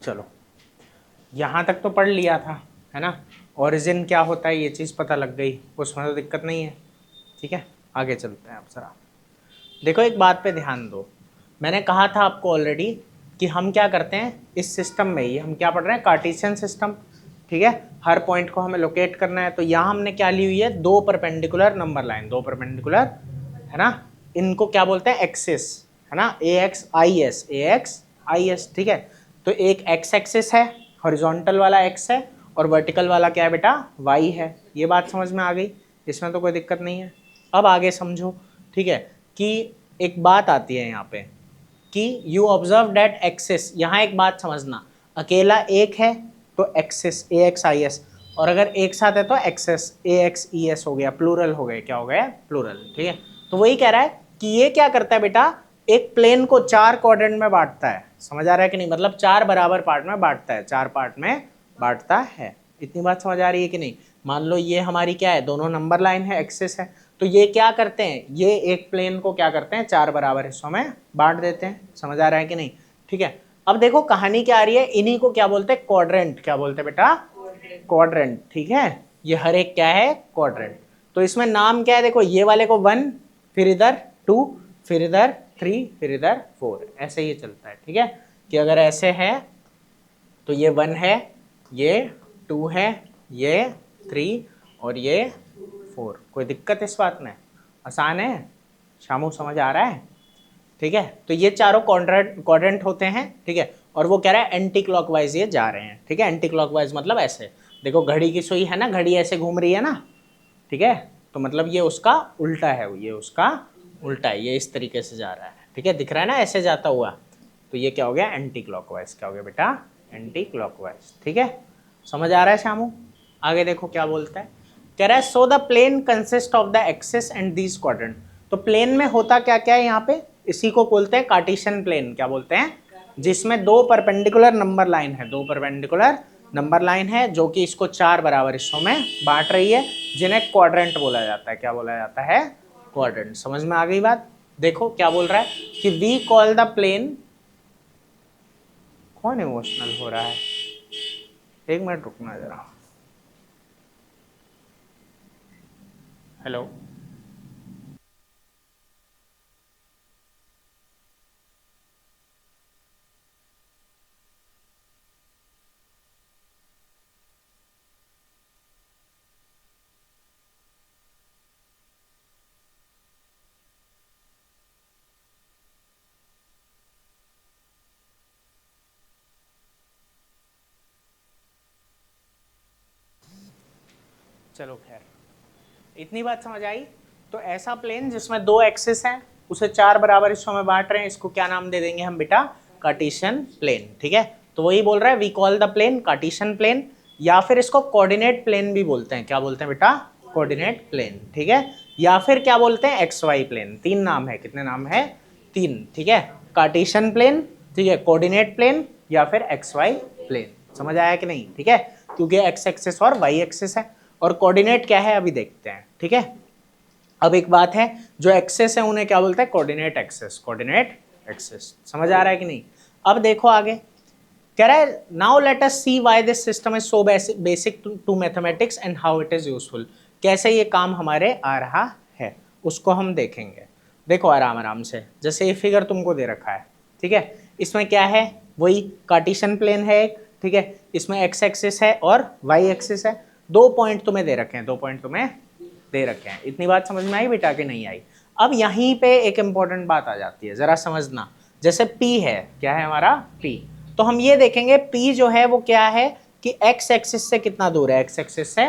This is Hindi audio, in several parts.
चलो यहाँ तक तो पढ़ लिया था, है ना। ओरिजिन क्या होता है ये चीज़ पता लग गई, उसमें तो दिक्कत नहीं है। ठीक है, आगे चलते हैं। आप जरा देखो, एक बात पे ध्यान दो। मैंने कहा था आपको ऑलरेडी कि हम क्या करते हैं इस सिस्टम में ही, हम क्या पढ़ रहे हैं, कार्टेशियन सिस्टम। ठीक है, हर पॉइंट को हमें लोकेट करना है। तो यहाँ हमने क्या ली हुई है, दो परपेंडिकुलर नंबर लाइन, दो परपेंडिकुलर, है ना। इनको क्या बोलते हैं, एक्सिस, है ना, A X I S, A X I S. ठीक है, तो एक एक्स एक्सिस है, हॉरिजॉन्टल वाला एक्स है, और वर्टिकल वाला क्या है बेटा, वाई है। ये बात समझ में आ गई, इसमें तो कोई दिक्कत नहीं है। अब आगे समझो। ठीक है, कि एक बात आती है यहाँ पे कि यू ऑब्जर्व डेट एक्सिस, यहाँ एक बात समझना, अकेला एक है तो axis A X I S, और अगर एक साथ है तो एक्सेस ए एक्स ई एस हो गया, प्लूरल हो गए, क्या हो गया, प्लूरल। ठीक है, तो वही कह रहा है कि ये क्या करता है बेटा, एक प्लेन को चार क्वाड्रेंट में बांटता है। समझ आ रहा है कि नहीं, मतलब चार बराबर पार्ट में बांटता है, चार पार्ट में बांटता है। इतनी बात समझ आ रही है कि नहीं। मान लो ये हमारी क्या है, दोनों नंबर लाइन है, एक्सिस है, तो ये क्या करते हैं, ये एक प्लेन को क्या करते हैं, चार बराबर हिस्सों में बांट देते हैं। समझ आ रहा है कि नहीं। ठीक है, अब देखो कहानी क्या आ रही है, इन्हीं को क्या बोलते हैं, क्वाड्रेंट। क्या बोलते हैं बेटा, क्वाड्रेंट। ठीक है, ये हर एक क्या है, क्वाड्रेंट। तो इसमें नाम क्या है, देखो ये वाले को 1, फिर इधर 2, फिर इधर 3, फिर इधर 4, ऐसे ही चलता है। ठीक है, कि अगर ऐसे है तो ये 1 है, ये 2 है, ये 3 और ये 4। कोई दिक्कत इस बात में, आसान है, शामू समझ आ रहा है। ठीक है, तो ये चारों क्वाड्रेंट होते हैं। ठीक है, और वो कह रहा है एंटी क्लॉकवाइज ये जा रहे हैं। ठीक है, एंटी क्लॉकवाइज मतलब ऐसे, देखो घड़ी की सुई है ना, घड़ी ऐसे घूम रही है ना। ठीक है, तो मतलब ये उसका उल्टा है, ये उसका उल्टा है, ये इस तरीके से जा रहा है। ठीक है, दिख रहा है ना ऐसे जाता हुआ, तो ये क्या हो गया, एंटी क्लॉकवाइज। क्या हो गया बेटा, एंटी क्लॉकवाइज। ठीक है, समझ आ रहा है शामू। आगे देखो क्या बोलता है, कह रहा है so the plane consist of the axis and these quadrant. तो प्लेन में होता क्या क्या है यहाँ पे, इसी को बोलते हैं कार्टेशियन प्लेन। क्या बोलते हैं, जिसमें दो परपेंडिकुलर नंबर लाइन है, दो परपेंडिकुलर नंबर लाइन है जो कि इसको चार बराबर हिस्सों में बांट रही है, जिन्हें क्वाड्रेंट बोला जाता है। क्या बोला जाता है, क्वाड्रेंट। समझ में आ गई बात। देखो क्या बोल रहा है कि वी कॉल द प्लेन, कौन इमोशनल हो रहा है, एक मिनट रुकना जरा। हेलो, चलो खैर, इतनी बात समझ आई। तो ऐसा प्लेन जिसमें दो एक्सिस हैं, उसे चार बराबर हिस्सों में बांट रहे हैं, इसको क्या नाम दे देंगे हम बेटा, कार्टेशियन प्लेन। ठीक है, तो वही बोल रहा है we call the plane Cartesian plane, या फिर इसको कोऑर्डिनेट प्लेन भी बोलते हैं। क्या बोलते हैं बेटा, कोऑर्डिनेट प्लेन। ठीक है, या फिर क्या बोलते हैं, एक्स वाई प्लेन। तीन नाम है, कितने नाम है, तीन। ठीक है, कार्टेशियन प्लेन, ठीक है, कोऑर्डिनेट प्लेन, या फिर एक्स वाई प्लेन। समझ आया कि नहीं। ठीक है, क्योंकि एक्स एक्सिस और वाई एक्सिस है, और कोऑर्डिनेट क्या है अभी देखते हैं। ठीक है, अब एक बात है, जो एक्सेस है उन्हें क्या बोलते हैं, कोऑर्डिनेट एक्सेस, कोऑर्डिनेट एक्सेस। समझ आ रहा है कि नहीं। अब देखो आगे कह रहा है now let us see why this system is so basic to mathematics and how it is useful. कैसे ये काम हमारे आ रहा है उसको हम देखेंगे। देखो आराम आराम से, जैसे ये फिगर तुमको दे रखा है। ठीक है, इसमें क्या है, वही कार्टेशियन प्लेन है एक। ठीक है, इसमें एक्स एक्सिस है और वाई एक्सिस है। दो पॉइंट तुम्हें दे रखे हैं, दो पॉइंट तुम्हें दे रखे हैं। इतनी बात समझ में आई बेटा कि नहीं आई। अब यहीं पे एक इंपॉर्टेंट बात आ जाती है, जरा समझना। जैसे P है, क्या है हमारा P, तो हम ये देखेंगे P जो है वो क्या है कि x एक्सिस से कितना दूर है, x एक्सिस से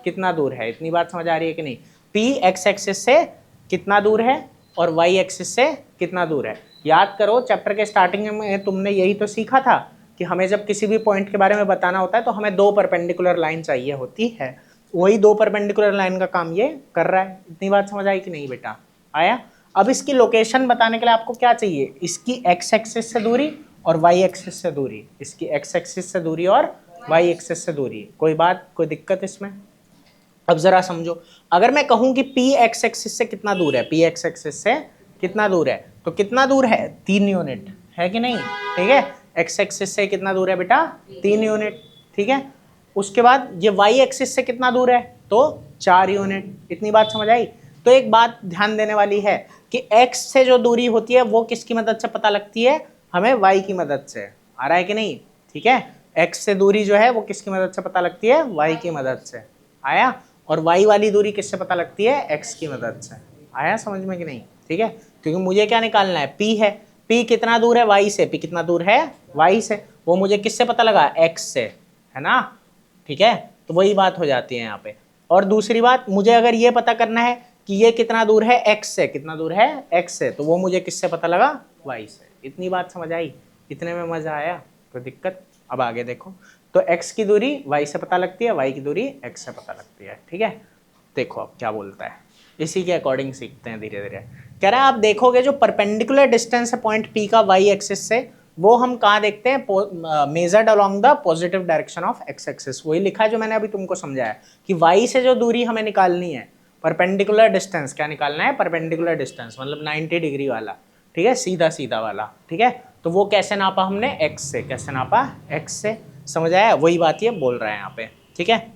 कितना दूर है। इतनी बात समझ आ रही है कि नहीं। P x एक्सिस से कितना दूर है और y एक्सिस से कितना दूर है। याद करो चैप्टर के स्टार्टिंग में तुमने यही तो सीखा था कि हमें जब किसी भी पॉइंट के बारे में बताना होता है तो हमें दो परपेंडिकुलर लाइन चाहिए होती है। वही दो परपेंडिकुलर लाइन का काम ये कर रहा है। इतनी बात समझ आई कि नहीं बेटा, आया। अब इसकी लोकेशन बताने के लिए आपको क्या चाहिए, इसकी x एक्सिस से दूरी और y एक्सिस से दूरी, इसकी x एक्सिस से दूरी और y एक्सिस से दूरी। कोई बात, कोई दिक्कत इसमें। अब जरा समझो, अगर मैं कहूं कि p x एक्सिस से कितना दूर है, p x एक्सिस से कितना दूर है, तो कितना दूर है, 3 यूनिट है कि नहीं। ठीक है, एक्स एक्सिस से कितना दूर है बेटा 3 यूनिट, ठीक है। उसके बाद ये वाई एक्सिस से कितना दूर है तो 4 यूनिट। इतनी बात समझ आई। तो एक बात ध्यान देने वाली है कि एक्स से जो दूरी होती है वो किसकी मदद से पता लगती है, हमें वाई की मदद से। आ रहा है कि नहीं, ठीक है। एक्स से दूरी जो है वो किसकी मदद से पता लगती है, वाई की मदद से। आया। और वाई वाली दूरी किससे पता लगती है, एक्स की मदद से। आया समझ में कि नहीं, ठीक है। क्योंकि मुझे क्या निकालना है, पी है। पी कितना दूर है वाई से, पी कितना दूर है वाई से, वो मुझे किससे पता लगा, एक्स से, है ना, ठीक है। तो वही बात हो जाती है यहाँ पे। और दूसरी बात, मुझे अगर ये पता करना है कि ये कितना दूर है एक्स से, कितना दूर है एक्स से, तो वो मुझे किससे पता लगा, वाई से। इतनी बात समझ आई, इतने में मजा आया, कोई दिक्कत। अब आगे देखो, तो x की दूरी y से पता लगती है, y की दूरी x से पता लगती है, ठीक है। देखो अब क्या बोलता है, इसी के अकॉर्डिंग सीखते हैं धीरे धीरे। कह रहा है आप देखोगे जो परपेंडिकुलर डिस्टेंस है पॉइंट P का y एक्सिस से, वो हम कहाँ देखते हैं, measured along the positive direction of x axis. वही लिखा है जो मैंने अभी तुमको समझाया कि y से जो दूरी हमें निकालनी है, परपेंडिकुलर डिस्टेंस क्या निकालना है, परपेंडिकुलर डिस्टेंस मतलब 90 डिग्री वाला, ठीक है, सीधा सीधा वाला, ठीक है। तो वो कैसे नापा हमने, x से। कैसे नापा, x से। समझ आया, वही बात ये बोल रहा है यहाँ पे, ठीक है।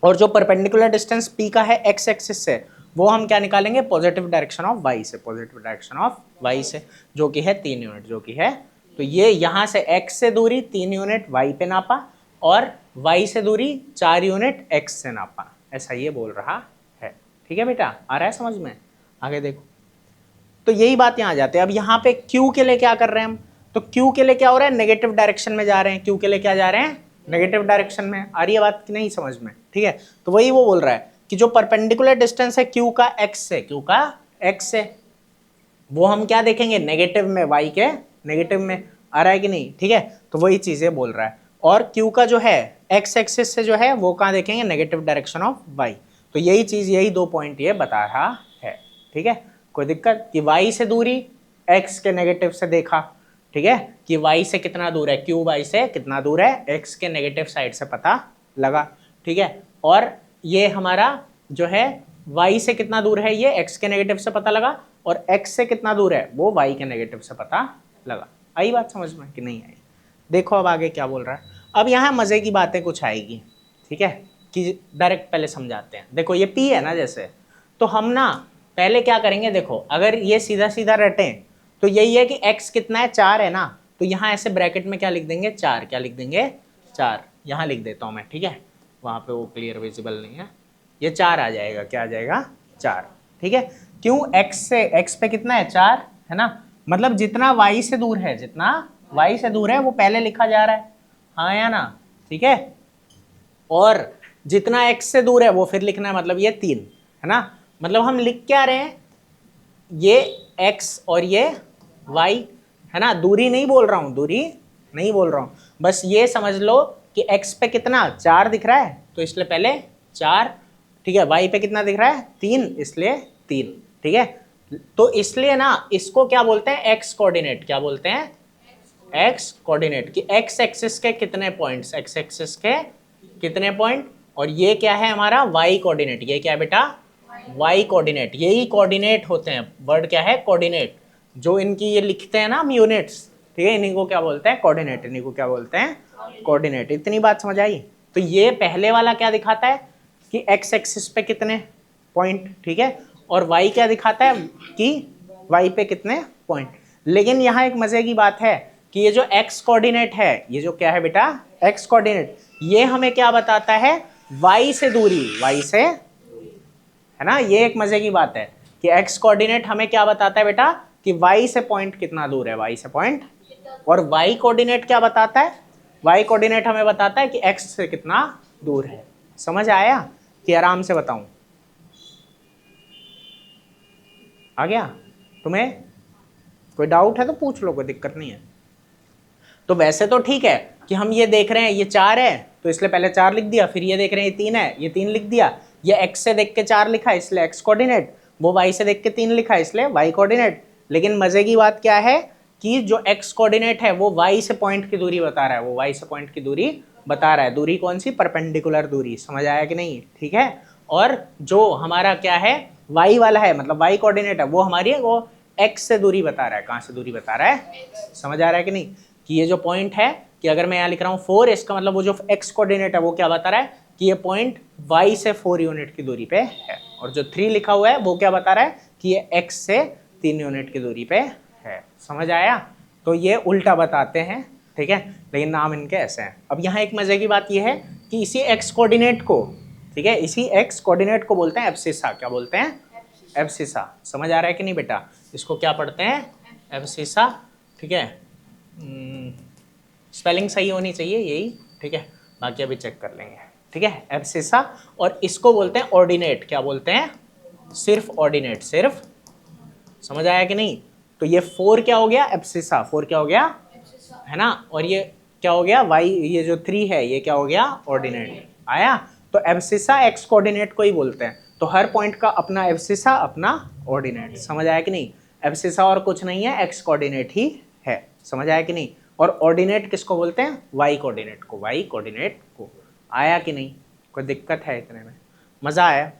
और जो परपेंडिकुलर डिस्टेंस p का है x एक्सिस से, वो हम क्या निकालेंगे, पॉजिटिव डायरेक्शन ऑफ y से, पॉजिटिव डायरेक्शन ऑफ y से, जो कि है 3 यूनिट, जो कि है। तो ये यहाँ से x से दूरी 3 यूनिट y पे नापा और y से दूरी 4 यूनिट x से नापा, ऐसा ये बोल रहा है, ठीक है बेटा। आ रहा है समझ में, आगे देखो। तो यही बात यहाँ आ जाते हैं। अब यहाँ पे Q के लिए क्या कर रहे हैं हम, तो Q के लिए क्या हो रहा है, नेगेटिव डायरेक्शन में जा रहे हैं। Q के लिए क्या जा रहे हैं, नेगेटिव डायरेक्शन में। आ रही है बात कि नहीं समझ में, ठीक है। तो वही वो बोल रहा है कि जो परपेंडिकुलर डिस्टेंस है Q का x से, Q का x से, वो हम क्या देखेंगे, नेगेटिव में, y के नेगेटिव में। आ रहा है कि नहीं, ठीक है। तो वही चीजें बोल रहा है। और Q का जो है x एक्सिस से जो है वो कहाँ देखेंगे, नेगेटिव डायरेक्शन ऑफ y। तो यही चीज, यही 2 पॉइंट ये बता रहा है, ठीक है। कोई दिक्कत कि y से दूरी x के नेगेटिव से देखा, ठीक है, कि y से कितना दूर है, Q y से कितना दूर है, x के नेगेटिव साइड से पता लगा, ठीक है। और ये हमारा जो है y से कितना दूर है, ये x के नेगेटिव से पता लगा, और x से कितना दूर है वो y के नेगेटिव से पता लगा। आई बात समझ में कि नहीं आई। देखो अब आगे क्या बोल रहा है। अब यहाँ मजे की बातें कुछ आएगी, ठीक है, कि डायरेक्ट पहले समझाते हैं। देखो ये p है ना, जैसे, तो हम ना पहले क्या करेंगे, देखो अगर ये सीधा सीधा रटें तो यही है कि x कितना है, 4 है ना, तो यहाँ ऐसे ब्रैकेट में क्या लिख देंगे, 4। क्या लिख देंगे, 4। यहाँ लिख देता हूँ मैं, ठीक है, वहाँ पे वो क्लियर विजिबल नहीं है। ये 4 आ जाएगा, क्या आ जाएगा, 4, ठीक है। क्यों, x से, x पे कितना है, 4 है ना, मतलब जितना y से दूर है, जितना y से दूर है वो पहले लिखा जा रहा है, हाँ या ना, ठीक है। और जितना x से दूर है वो फिर लिखना है, मतलब ये 3 है ना। मतलब हम लिख क्या रहे हैं, ये x और ये y है ना। दूरी नहीं बोल रहा हूं, दूरी नहीं बोल रहा हूं, बस ये समझ लो कि x पे कितना 4 दिख रहा है, तो इसलिए पहले 4, ठीक है। y पे कितना दिख रहा है, 3, इसलिए 3, ठीक है। तो इसलिए ना इसको क्या बोलते हैं, x कोऑर्डिनेट। क्या बोलते हैं, x कोऑर्डिनेट, कि x एक्सिस के कितने पॉइंट्स, x एक्सिस के कितने पॉइंट, और ये क्या है हमारा y कोऑर्डिनेट। ये क्या है बेटा, y कोऑर्डिनेट। यही कोऑर्डिनेट होते हैं, वर्ड क्या है, कोऑर्डिनेट। जो इनकी ये लिखते हैं ना हम यूनिट्स, ठीक है, इन्हीं को क्या बोलते हैं, कोऑर्डिनेट। इन्हीं को क्या बोलते हैं, कोऑर्डिनेट। इतनी बात समझ आई। तो ये पहले वाला क्या दिखाता है कि x एक्सिस पे कितने पॉइंट, ठीक है, और y क्या दिखाता है कि y पे कितने पॉइंट। लेकिन यहाँ एक मजे की बात है कि ये जो x कोऑर्डिनेट है, ये जो क्या है बेटा, x कोऑर्डिनेट, ये हमें क्या बताता है, y से दूरी, y से, है ना। ये एक मजे की बात है कि x कोऑर्डिनेट हमें क्या बताता है बेटा, कि y से पॉइंट कितना दूर है, y से पॉइंट। और y कोऑर्डिनेट क्या बताता है, y कोऑर्डिनेट हमें बताता है कि x से कितना दूर है। समझ आया कि आराम से बताऊं, आ गया तुम्हें, कोई डाउट है तो पूछ लो, कोई दिक्कत नहीं है। तो वैसे तो ठीक है कि हम ये देख रहे हैं ये 4 है तो इसलिए पहले 4 लिख दिया, फिर ये देख रहे हैं ये 3 है, ये 3 लिख दिया। ये x से देख के 4 लिखा इसलिए x कोऑर्डिनेट, वो y से देख के 3 लिखा इसलिए y कोऑर्डिनेट। लेकिन मजे की बात क्या है कि जो x कोऑर्डिनेट है वो y से पॉइंट की दूरी बता रहा है, वो y से पॉइंट की दूरी बता रहा है। दूरी कौन सी, परपेंडिकुलर दूरी। समझ आया कि नहीं, ठीक है। और जो हमारा क्या है y वाला है, मतलब y कोऑर्डिनेट है, वो हमारी वो x से दूरी बता रहा है। कहाँ से दूरी बता रहा है, समझ आ रहा है कि नहीं। कि ये जो पॉइंट है कि अगर मैं यहाँ लिख रहा हूँ 4, इसका मतलब वो जो x कोऑर्डिनेट है वो क्या बता रहा है कि ये पॉइंट y से 4 यूनिट की दूरी पे है, और जो 3 लिखा हुआ है वो क्या बता रहा है कि ये x से 3 यूनिट की दूरी पे है। समझ आया? तो ये उल्टा बताते हैं, ठीक है, लेकिन नाम इनके ऐसे हैं। अब यहाँ एक मजे की बात ये है कि इसी x कोऑर्डिनेट को, ठीक है, इसी x कोऑर्डिनेट को बोलते हैं एब्सिसा। क्या बोलते हैं? एब्सिसा। समझ आ रहा है कि नहीं बेटा? इसको क्या पढ़ते हैं? एब्सिसा, ठीक है। स्पेलिंग सही होनी चाहिए यही, ठीक है, बाकी अभी चेक कर लेंगे, ठीक है। एब्सिसा, और इसको बोलते हैं ऑर्डिनेट। क्या बोलते हैं? सिर्फ ऑर्डिनेट, सिर्फ। समझ आया कि नहीं? तो ये 4 क्या हो गया? एब्सिसा। 4 क्या हो गया? है ना? और ये क्या हो गया? y, ये जो 3 है ये क्या हो गया? ऑर्डिनेट। आया? तो एब्सिसा x कोऑर्डिनेट को ही बोलते हैं। तो हर पॉइंट का अपना एब्सिसा, अपना ऑर्डिनेट। समझ आया कि नहीं? एब्सिसा और कुछ नहीं है, x कोऑर्डिनेट ही है। समझ आया कि नहीं? और ऑर्डिनेट किसको बोलते हैं? y कोऑर्डिनेट को, y कोऑर्डिनेट को। आया कि नहीं? कोई दिक्कत है इतने में? मजा आया?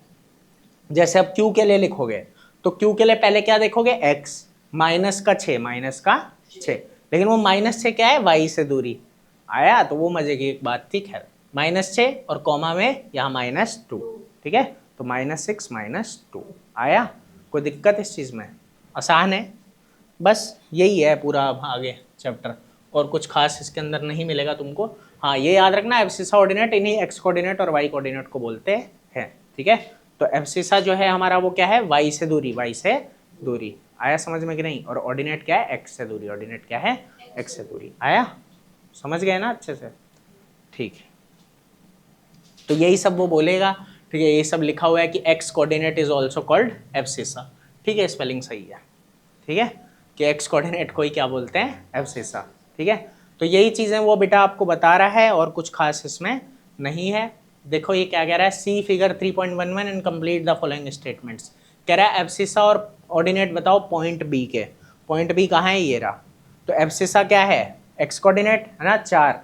जैसे अब q के लिए लिखोगे तो q के लिए पहले क्या देखोगे? x माइनस का 6, माइनस का 6, लेकिन वो माइनस से क्या है? y से दूरी। आया? तो वो मजे की एक बात थी। खैर, -6 और कॉमा में यहाँ -2, ठीक है, तो -6 -2। आया? कोई दिक्कत इस चीज़ में? आसान है, बस यही है पूरा आगे चैप्टर, और कुछ खास इसके अंदर नहीं मिलेगा तुमको। हाँ, ये याद रखना, एब्सिसा ऑर्डिनेट इन्हीं x कोऑर्डिनेट और y कोऑर्डिनेट को बोलते हैं, ठीक है। तो एब्सिसा जो है हमारा वो क्या है? y से दूरी, y से दूरी। आया समझ में कि नहीं? और ऑर्डिनेट क्या है? x से दूरी। ऑर्डिनेट क्या है? x से दूरी। आया? समझ गए ना अच्छे से? ठीक है, तो यही सब वो बोलेगा, ठीक है। ये सब लिखा हुआ है कि x coordinate is also called abscissa, ठीक है, स्पेलिंग सही है, ठीक है, कि x कोऑर्डिनेट को ही क्या बोलते हैं? एब्सिसा, ठीक है। तो यही चीज़ें वो बेटा आपको बता रहा है, और कुछ खास इसमें नहीं है। देखो ये क्या कह रहा है? See figure 3.11 and complete the following statements. कह रहा है एब्सिसा और ऑर्डिनेट बताओ पॉइंट बी के। पॉइंट बी कहाँ है? ये रहा। तो एब्सिसा क्या है? x कोऑर्डिनेट है ना, 4,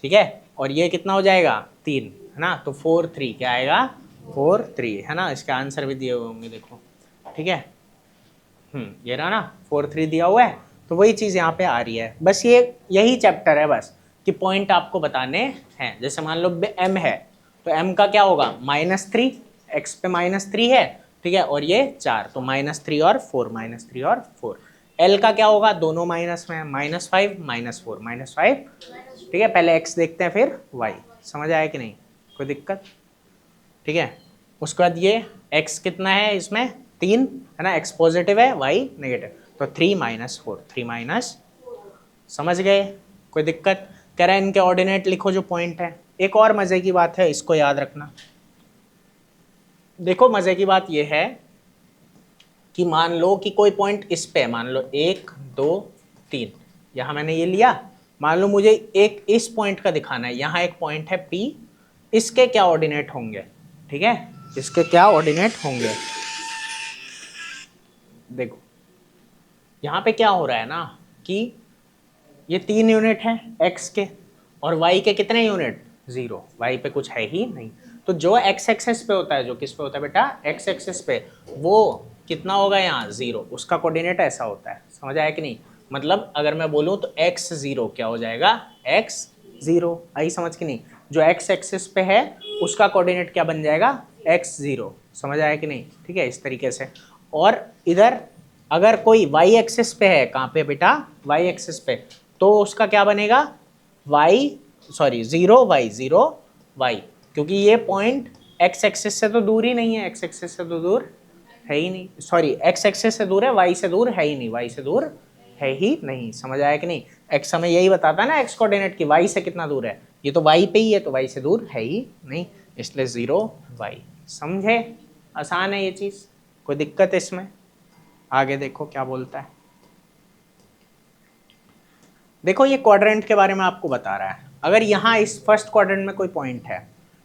ठीक है, और ये कितना हो जाएगा? 3, है ना, तो 4 3 क्या आएगा? 4 3, है ना। इसका आंसर भी दिए हुए होंगे, देखो, ठीक है। ये रहा ना, 4 3 दिया हुआ है। तो वही चीज़ यहाँ पे आ रही है, बस ये यही चैप्टर है बस, कि पॉइंट आपको बताने हैं। जैसे मान लो m है, तो m का क्या होगा? -3, x पे -3 है, ठीक है, और ये 4, तो -3 और 4, -3 और 4। l का क्या होगा? दोनों माइनस में, -5 -4 -5, ठीक है। पहले x देखते हैं फिर y। समझ आया कि नहीं? कोई दिक्कत? ठीक है। उसके बाद ये x कितना है इसमें? 3, है ना, x पॉजिटिव है, y नेगेटिव, तो 3 -4, 3 समझ गए? कोई दिक्कत? कह रहा है इनके ऑर्डिनेट लिखो जो पॉइंट है। एक और मजे की बात है, इसको याद रखना। देखो मजे की बात यह है कि मान लो कि कोई पॉइंट इस पे, मान लो 1 2 3, यहां मैंने ये लिया। मान लो मुझे एक इस पॉइंट का दिखाना है, यहाँ एक पॉइंट है P, इसके क्या ऑर्डिनेट होंगे? ठीक है, इसके क्या ऑर्डिनेट होंगे? देखो यहाँ पे क्या हो रहा है ना कि ये 3 यूनिट है x के, और y के कितने यूनिट? 0। y पे कुछ है ही नहीं। तो जो x एक्सेस पे होता है, जो किस पे होता है बेटा? x एक्सेस पे, वो कितना होगा यहाँ? 0। उसका कोऑर्डिनेट ऐसा होता है। समझ आया कि नहीं? मतलब अगर मैं बोलूँ तो x0 क्या हो जाएगा? x0। आई समझ कि नहीं? जो x एक्सेस पे है उसका कोऑर्डिनेट क्या बन जाएगा? x0। समझ आया कि नहीं? ठीक है, इस तरीके से। और इधर अगर कोई y एक्सिस पे है, कहाँ पे बेटा? y एक्सिस पे, तो उसका क्या बनेगा? 0 y 0 y, क्योंकि ये पॉइंट x एक्सिस से तो दूर ही नहीं है, x एक्सिस से तो दूर है ही नहीं, सॉरी x एक्सिस से दूर है, y से दूर है ही नहीं, y से दूर है ही नहीं। समझ आया कि नहीं? x हमें यही बताता है ना, x कोऑर्डिनेट की y से कितना दूर है, ये तो y पे ही है, तो y से दूर है ही नहीं, इसलिए 0 y। समझे? आसान है ये चीज़, कोई दिक्कत है इसमें? आगे देखो क्या बोलता है। देखो ये क्वाड्रेंट के बारे में आपको बता रहा है। अगर यहाँ इस फर्स्ट क्वाड्रेंट में कोई पॉइंट है,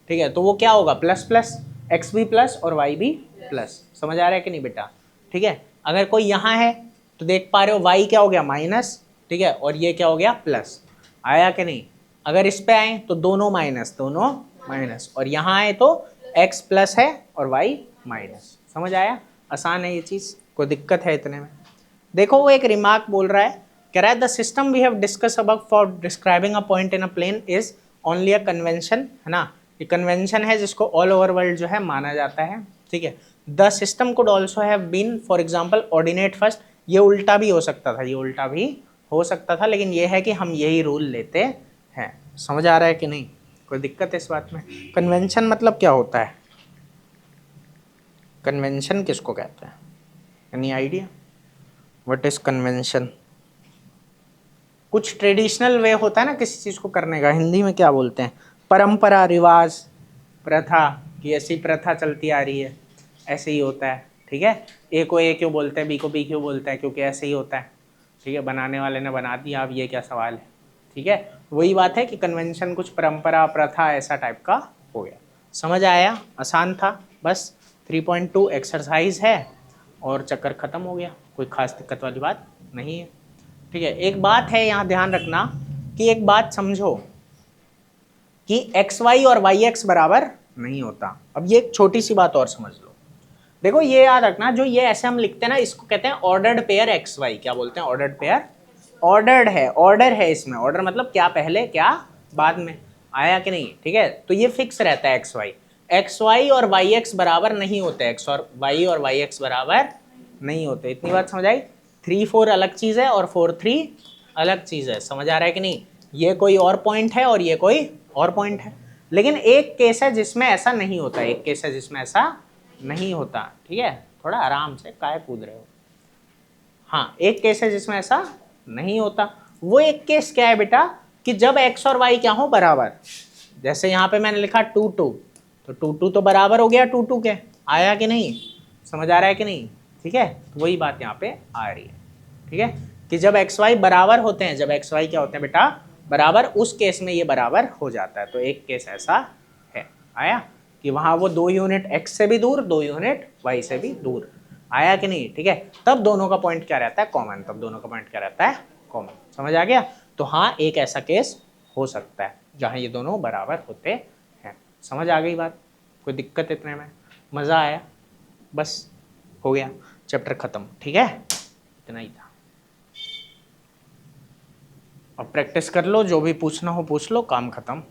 ठीक है, तो वो क्या होगा? प्लस प्लस, x भी प्लस और y भी प्लस। समझ आ रहा है कि नहीं बेटा? ठीक है। अगर कोई यहाँ है तो देख पा रहे हो y क्या हो गया? माइनस, ठीक है, और ये क्या हो गया? प्लस। आया कि नहीं? अगर इस पे आए तो दोनों माइनस, और यहाँ आए तो x प्लस है और y माइनस। समझ आया? आसान है ये चीज़, कोई दिक्कत है इतने में? देखो वो एक रिमार्क बोल रहा है, कह रहा है the system we have discuss above for describing a point in a plane is only a convention, है ना, ये कन्वेंशन है जिसको ऑल ओवर वर्ल्ड जो है माना जाता है, ठीक है। The system could also have been for example ordinate first, ये उल्टा भी हो सकता था, ये उल्टा भी हो सकता था, लेकिन ये है कि हम यही रूल लेते हैं। समझ आ रहा है कि नहीं, कोई दिक्कत है इस बात में? कन्वेंशन मतलब क्या होता है? कन्वेंशन किसको कहते हैं? Any idea what is convention? कुछ ट्रेडिशनल वे होता है ना किसी चीज़ को करने का, हिंदी में क्या बोलते हैं? परंपरा, रिवाज, प्रथा, कि ऐसी प्रथा चलती आ रही है, ऐसे ही होता है, ठीक है। ए को ए क्यों बोलते हैं, बी को बी क्यों बोलते हैं? क्योंकि ऐसे ही होता है, ठीक है। बनाने वाले ने बना दिया, अब ये क्या सवाल है, ठीक है। वही बात है कि कन्वेंशन कुछ परंपरा, प्रथा, ऐसा टाइप का हो गया। समझ आया? आसान था, बस 3.2 एक्सरसाइज है और चक्कर ख़त्म हो गया, कोई खास दिक्कत वाली बात नहीं है, ठीक है। एक बात है यहाँ ध्यान रखना कि एक बात समझो कि एक्स वाई और वाई एक्स बराबर नहीं होता। अब ये एक छोटी सी बात और समझ लो, देखो ये याद रखना, जो ये ऐसे हम लिखते हैं ना, इसको कहते हैं ऑर्डर्ड पेयर एक्स वाई। क्या बोलते हैं? Ordered pair. ऑर्डर्ड है, ऑर्डर है इसमें, ऑर्डर मतलब क्या पहले क्या बाद में, आया कि नहीं, ठीक है। तो ये फिक्स रहता है एक्स वाई और वाई एक्स बराबर नहीं होते, एक्स और वाई एक्स बराबर नहीं होते। इतनी बात समझ आई? 3-4 अलग चीज़ है और 4-3 अलग चीज़ है। समझ आ रहा है कि नहीं? ये कोई और पॉइंट है और ये कोई और पॉइंट है, लेकिन एक केस है जिसमें ऐसा नहीं होता, एक केस है जिसमें ऐसा नहीं होता, ठीक है। थोड़ा आराम से, काहे कूद रहे हो? हाँ, एक केस है जिसमें ऐसा नहीं होता। वो एक केस क्या है बेटा, कि जब एक्स और वाई क्या हो बराबर, जैसे यहाँ पे मैंने लिखा 2-2, तो 2-2 तो बराबर हो गया 2-2 के, आया कि नहीं? समझ आ रहा है कि नहीं? ठीक है, तो वही बात यहाँ पे आ रही है, ठीक है, कि जब एक्स वाई बराबर होते हैं, जब एक्स वाई क्या होते हैं बेटा बराबर, उस केस में ये बराबर हो जाता है। तो एक केस ऐसा है, आया कि वहाँ वो 2 यूनिट एक्स से भी दूर, 2 यूनिट वाई से भी दूर, आया कि नहीं? ठीक है, तब दोनों का पॉइंट क्या रहता है? कॉमन। तब दोनों का पॉइंट क्या रहता है? कॉमन। समझ आ गया? तो हाँ, एक ऐसा केस हो सकता है जहाँ ये दोनों बराबर होते हैं। समझ आ गई बात? कोई दिक्कत इतने में? मज़ा आया? बस हो गया, चैप्टर खत्म, ठीक है, इतना ही था। अब प्रैक्टिस कर लो, जो भी पूछना हो पूछ लो, काम खत्म।